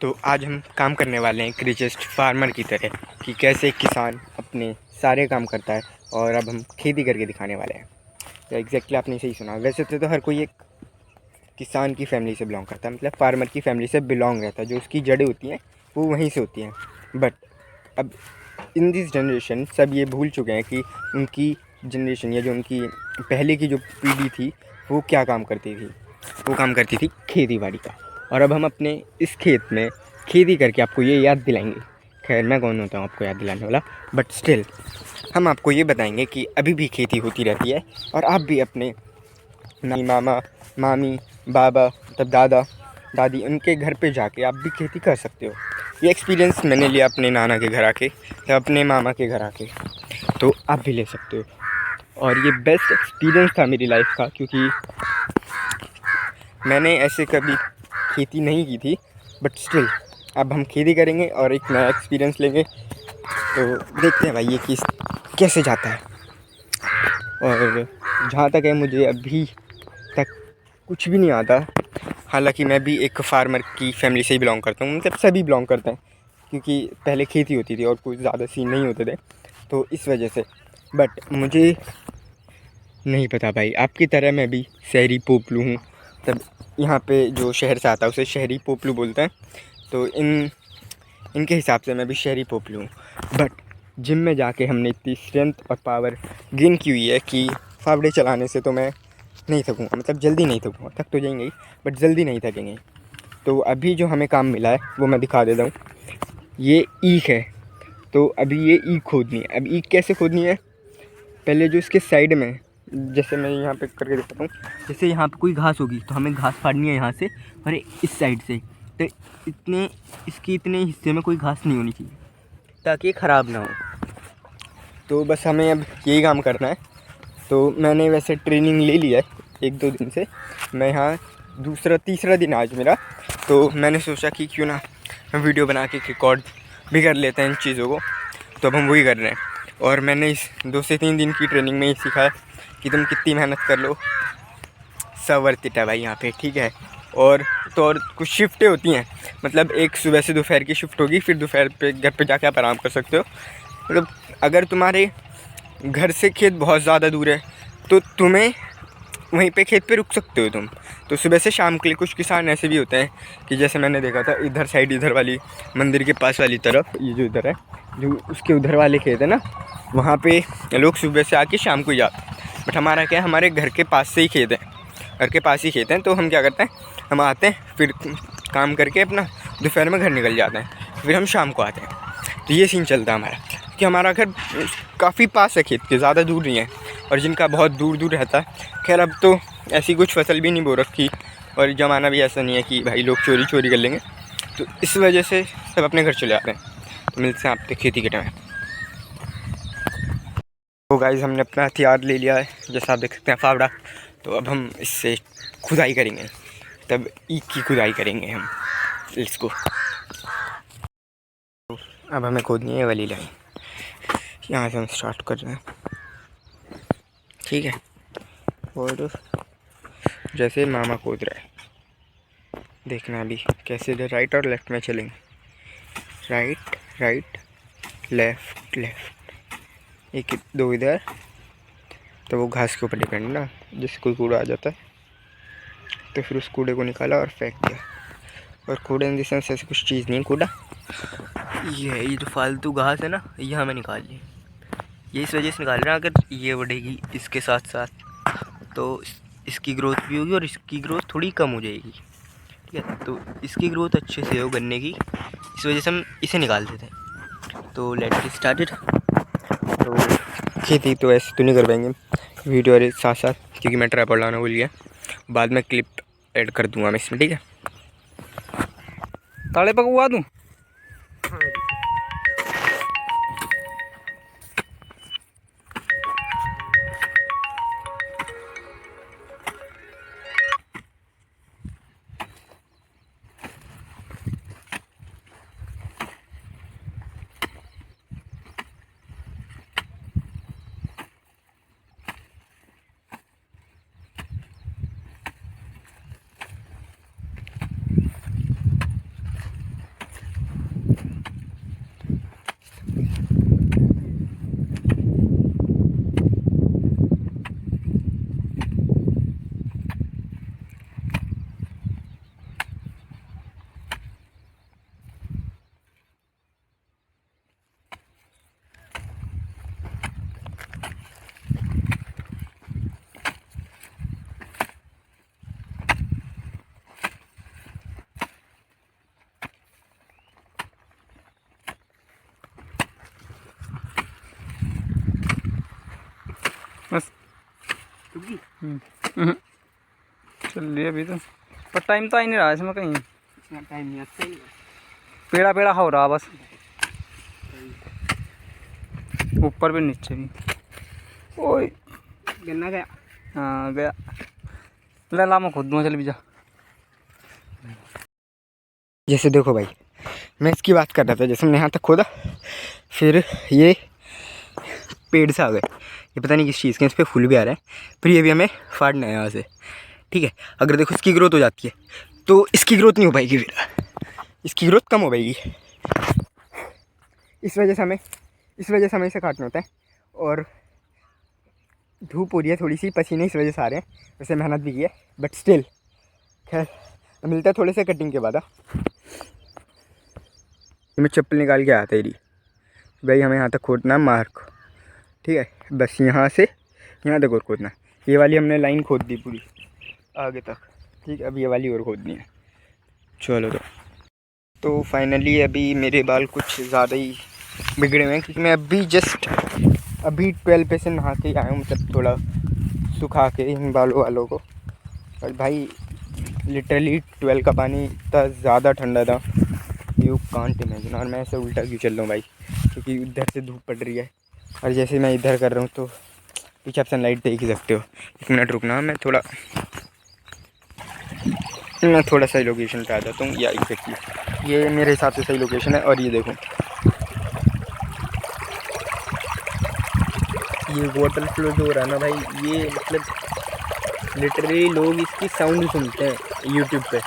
तो आज हम काम करने वाले हैं एक रिचेस्ट फार्मर की तरह कि कैसे एक किसान अपने सारे काम करता है, और अब हम खेती करके दिखाने वाले हैं। तो एग्जैक्टली आपने सही सुना। वैसे तो हर कोई एक किसान की फैमिली से बिलोंग करता है, मतलब फार्मर की फैमिली से बिलोंग रहता है। जो उसकी जड़ें होती हैं वो वहीं से होती हैं। बट अब इन दिस जनरेशन सब ये भूल चुके हैं कि उनकी जनरेशन या जो उनकी पहले की जो पीढ़ी थी वो क्या काम करती थी। वो काम करती थी खेती बाड़ी का। और अब हम अपने इस खेत में खेती करके आपको ये याद दिलाएंगे। खैर, मैं कौन होता हूँ आपको याद दिलाने वाला, बट स्टिल हम आपको ये बताएंगे कि अभी भी खेती होती रहती है, और आप भी अपने नानी, मामा, मामी, बाबा, तब दादा, दादी, उनके घर पे जाके आप भी खेती कर सकते हो। ये एक्सपीरियंस मैंने लिया अपने नाना के घर आके या अपने मामा के घर आके, तो आप भी ले सकते हो। और ये बेस्ट एक्सपीरियंस था मेरी लाइफ का, क्योंकि मैंने ऐसे कभी खेती नहीं की थी। बट स्टिल अब हम खेती करेंगे और एक नया एक्सपीरियंस लेंगे। तो देखते हैं भाई ये किस कैसे जाता है। और जहाँ तक है, मुझे अभी तक कुछ भी नहीं आता। हालांकि मैं भी एक फार्मर की फैमिली से ही बिलोंग करता हूँ, मतलब सभी बिलोंग करते हैं, क्योंकि पहले खेती होती थी और कुछ ज़्यादा सीन नहीं होते थे, तो इस वजह से। बट मुझे नहीं पता भाई, आपकी तरह मैं भी शहरी पोपलू हूँ। तब यहाँ पे जो शहर से आता है उसे शहरी पोपलू बोलते हैं। तो इनके हिसाब से मैं भी शहरी पोपलू हूँ। बट जिम में जाके हमने इतनी स्ट्रेंथ और पावर गेन की हुई है कि फावड़े चलाने से तो मैं नहीं थकूँगा, मतलब जल्दी नहीं थकूँगा। थक तो जाएंगे ही, बट जल्दी नहीं थकेंगे। तो अभी जो हमें काम मिला है वो मैं दिखा देता हूँ। ये ईख है, तो अभी ये ईख खोदनी है। अब ईख कैसे खोदनी है, पहले जो इसके साइड में, जैसे मैं यहाँ पे करके दिखाता हूँ, जैसे यहाँ पे कोई घास होगी तो हमें घास फाड़नी है यहाँ से, और इस साइड से। तो इतने हिस्से में कोई घास नहीं होनी चाहिए ताकि ये ख़राब ना हो। तो बस हमें अब यही काम करना है। तो मैंने वैसे ट्रेनिंग ले लिया है 1-2 दिन से। मैं यहाँ दूसरा तीसरा दिन आज मेरा। तो मैंने सोचा कि क्यों ना हम वीडियो बना के रिकॉर्ड भी कर लेते हैं इन चीज़ों को। तो अब हम वही कर रहे हैं। और मैंने इस 2 से 3 दिन की ट्रेनिंग में ही सीखा है कि तुम कितनी मेहनत कर लो, सब वर्थ इट है भाई यहाँ पे, ठीक है। और तो और कुछ शिफ्टें होती हैं, मतलब एक सुबह से दोपहर की शिफ्ट होगी, फिर दोपहर पे घर पे जाके आप आराम कर सकते हो। मतलब अगर तुम्हारे घर से खेत बहुत ज़्यादा दूर है तो तुम्हें वहीं पे खेत पे रुक सकते हो तुम। तो सुबह से शाम के लिए कुछ किसान ऐसे भी होते हैं कि जैसे मैंने देखा था इधर साइड, इधर वाली मंदिर के पास वाली तरफ, ये जो इधर है, जो उसके उधर वाले खेत है ना, वहाँ पे लोग सुबह से आके शाम को ही जाते हैं। बट हमारा क्या है, हमारे घर के पास से ही खेत है, घर के पास ही खेत हैं। तो हम क्या करते हैं, हम आते हैं, फिर काम करके अपना दोपहर में घर निकल जाते हैं, फिर हम शाम को आते हैं। तो ये सीन चलता है हमारा, कि हमारा घर काफ़ी पास है खेत के, ज़्यादा दूर नहीं है। और जिनका बहुत दूर दूर रहता है, खैर अब तो ऐसी कुछ फसल भी नहीं बो रखी, और ज़माना भी ऐसा नहीं है कि भाई लोग चोरी चोरी कर लेंगे। तो इस वजह से सब अपने घर चले आते हैं। तो मिलते हैं आपके खेती के टाइम। तो गाइस, हमने अपना हथियार ले लिया है, जैसा आप देख सकते हैं, फावड़ा। तो अब हम इससे खुदाई करेंगे, तब ईख की खुदाई करेंगे हम। इसको अब हमें खोदनी है वाली लाइन, यहाँ से हम स्टार्ट कर रहे हैं, ठीक है। और जैसे मामा खोद रहा है, देखना अभी कैसे इधर राइट और लेफ्ट में चलेंगे। राइट राइट, लेफ्ट लेफ्ट, एक दो इधर। तो वो घास के ऊपर डिपेंड ना, जैसे कोई कूड़ा आ जाता है तो फिर उस कूड़े को निकाला और फेंक दिया। और कूड़े इन सेंस ऐसे कुछ चीज़ नहीं, कूड़ा ये जो फालतू घास है ना, ये हमें निकाल ली। ये इस वजह से निकाल रहे हैं, अगर ये बढ़ेगी इसके साथ साथ तो इसकी ग्रोथ भी होगी और इसकी ग्रोथ थोड़ी कम हो जाएगी, ठीक है। तो इसकी ग्रोथ अच्छे से हो गन्ने की, इस वजह से हम इसे निकाल देते हैं। तो लेट्स गेट स्टार्टेड। तो खेती तो ऐसे तो नहीं कर पाएंगे वीडियो के साथ साथ, क्योंकि मैं ट्राइपॉड लाना भूल गया। बाद में क्लिप ऐड कर दूंगा मैं इसमें, ठीक है। ताले पकवा दूँ? चल रही अभी तो, पर टाइम तो आ ही नहीं रहा इसमें कहीं, टाइम नहीं आता। पेड़ा पेड़ा हो रहा बस, ऊपर भी नीचे भी। ओए गन्ना गया। हाँ गया, ले ला मैं खुद दूँ, चल भी जा। जैसे देखो भाई, मैं इसकी बात कर रहा था, जैसे हमने यहाँ तक खोदा, फिर ये पेड़ से आ गए, ये पता नहीं किस चीज़ के, इस पर फूल भी आ रहे हैं, फिर ये भी हमें फाड़ना है यहाँ से, ठीक है। अगर देखो इसकी ग्रोथ हो जाती है तो इसकी ग्रोथ नहीं हो पाएगी, फिर इसकी ग्रोथ कम हो पाएगी। इस वजह से हमें इसे काटना होता है। और धूप हो रही है थोड़ी सी, पसीने इस वजह से आ रहे हैं, वैसे मेहनत भी की है, बट स्टिल खैर मिलता है थोड़े से कटिंग के बाद। मैं चप्पल निकाल के आता ही भाई, हमें यहाँ तक खोदना है मार्क, ठीक है, बस यहाँ से यहाँ तक और खोदना है। ये वाली हमने लाइन खोद दी पूरी आगे तक, ठीक है, अब ये वाली और खोदनी है। चलो तो फाइनली अभी मेरे बाल कुछ ज़्यादा ही बिगड़े हुए हैं, क्योंकि मैं अभी 12 पे से नहा के आया हूँ, मतलब थोड़ा सुखा के इन बालों वालों को। और भाई लिटरली 12 का पानी इतना ज़्यादा ठंडा था, यू कांट इमेजिन। और मैं ऐसे उल्टा क्यों चल रहा हूँ भाई, क्योंकि उधर से धूप पड़ रही है, और जैसे मैं इधर कर रहा हूँ तो पीछे आप सनलाइट देख ही सकते हो। 1 मिनट रुकना, मैं थोड़ा सही लोकेशन पे आ जाता हूँ, या एग्जैक्टली ये मेरे हिसाब से सही लोकेशन है। और ये देखो, ये वाटर फ्लो जो हो रहा है ना भाई, ये मतलब लिटरली लोग इसकी साउंड सुनते हैं यूट्यूब पे,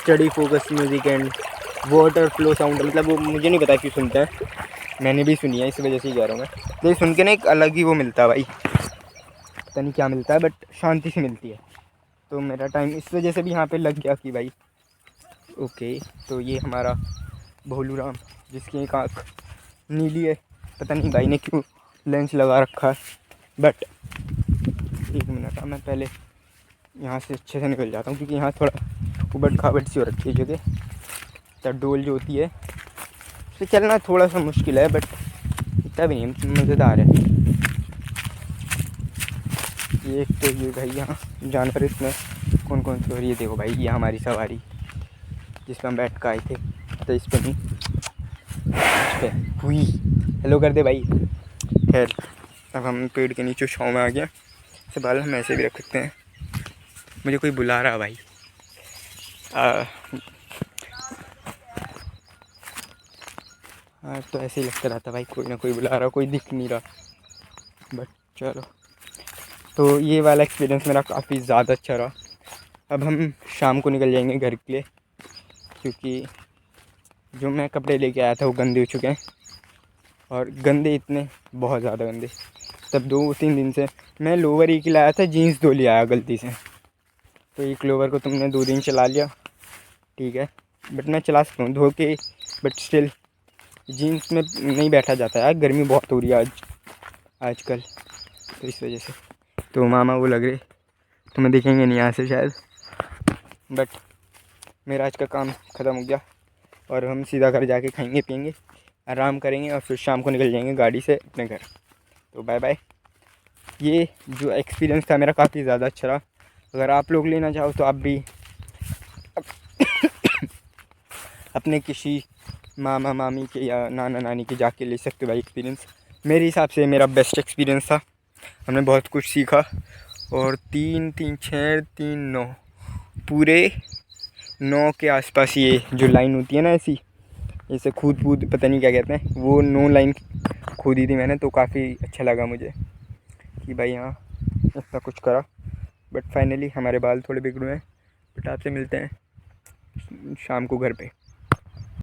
study focus music and water flow sound, मतलब वो मुझे नहीं पता क्यों सुनते हैं, मैंने भी सुनी है, इस वजह से ही कह रहा हूँ मैं। तो ये सुन के ना एक अलग ही वो मिलता है भाई, पता नहीं क्या मिलता है, बट शांति से मिलती है। तो मेरा टाइम इस वजह से भी यहाँ पे लग गया कि भाई ओके। तो ये हमारा भोलू राम, जिसकी एक आँख नीली है, पता नहीं भाई ने क्यों लेंस लगा रखा है, बट 1 मिनट, मैं पहले यहाँ से अच्छे से निकल जाता हूँ, क्योंकि यहाँ थोड़ा उबड़ खाबड़ सी हो रखी है जगह। तो डोल जो होती है उससे चलना थोड़ा सा मुश्किल है, बट इतना भी नहीं, मज़ेदार है। ये एक तो ये भाई यहाँ जानवर इसमें कौन कौन से, और ये देखो भाई, ये हमारी सवारी जिस पर हम बैठ कर आए थे, तो इस पर नहीं, इस पर हुई हेलो कर दे भाई। खैर अब हम पेड़ के नीचे छाँव में आ गया, से बाल हम ऐसे भी रख सकते हैं। मुझे कोई बुला रहा भाई, हाँ तो ऐसे ही लगता रहता भाई, कोई ना कोई बुला रहा, कोई दिख नहीं रहा, बट चलो। तो ये वाला एक्सपीरियंस मेरा काफ़ी ज़्यादा अच्छा रहा। अब हम शाम को निकल जाएंगे घर के लिए, क्योंकि जो मैं कपड़े लेके आया था वो गंदे हो चुके हैं, और गंदे इतने बहुत ज़्यादा गंदे। तब 2-3 दिन से मैं लोवर एक ही लाया था, जीन्स 2 ले आया गलती से। तो एक लोवर को तुमने 2 दिन चला लिया, ठीक है, बट मैं चला सकता हूँ धो के, बट स्टिल जीन्स में नहीं बैठा जाता है, गर्मी बहुत हो रही है आजकल, तो इस वजह से। तो मामा वो लग रहे, तुम्हें दिखेंगे नहीं यहाँ से शायद, बट मेरा आज का काम ख़त्म हो गया, और हम सीधा घर जाके खाएंगे पिएंगे, आराम करेंगे, और फिर शाम को निकल जाएंगे गाड़ी से अपने घर। तो बाय बाय। ये जो एक्सपीरियंस था मेरा काफ़ी ज़्यादा अच्छा रहा। अगर आप लोग लेना चाहो तो आप भी अपने किसी मामा मामी के या नाना नानी के जाके ले सकते हो भाई एक्सपीरियंस। मेरे हिसाब से मेरा बेस्ट एक्सपीरियंस था, हमने बहुत कुछ सीखा। और 3 3 6 3 9 पूरे 9 के आसपास ये जो लाइन होती है ना ऐसी, जैसे कूद पता नहीं क्या कहते हैं, वो 9 लाइन खोदी थी मैंने। तो काफ़ी अच्छा लगा मुझे कि भाई हाँ इतना कुछ करा। बट फाइनली हमारे बाल थोड़े बिगड़े हैं, बट आपसे मिलते हैं शाम को घर पे।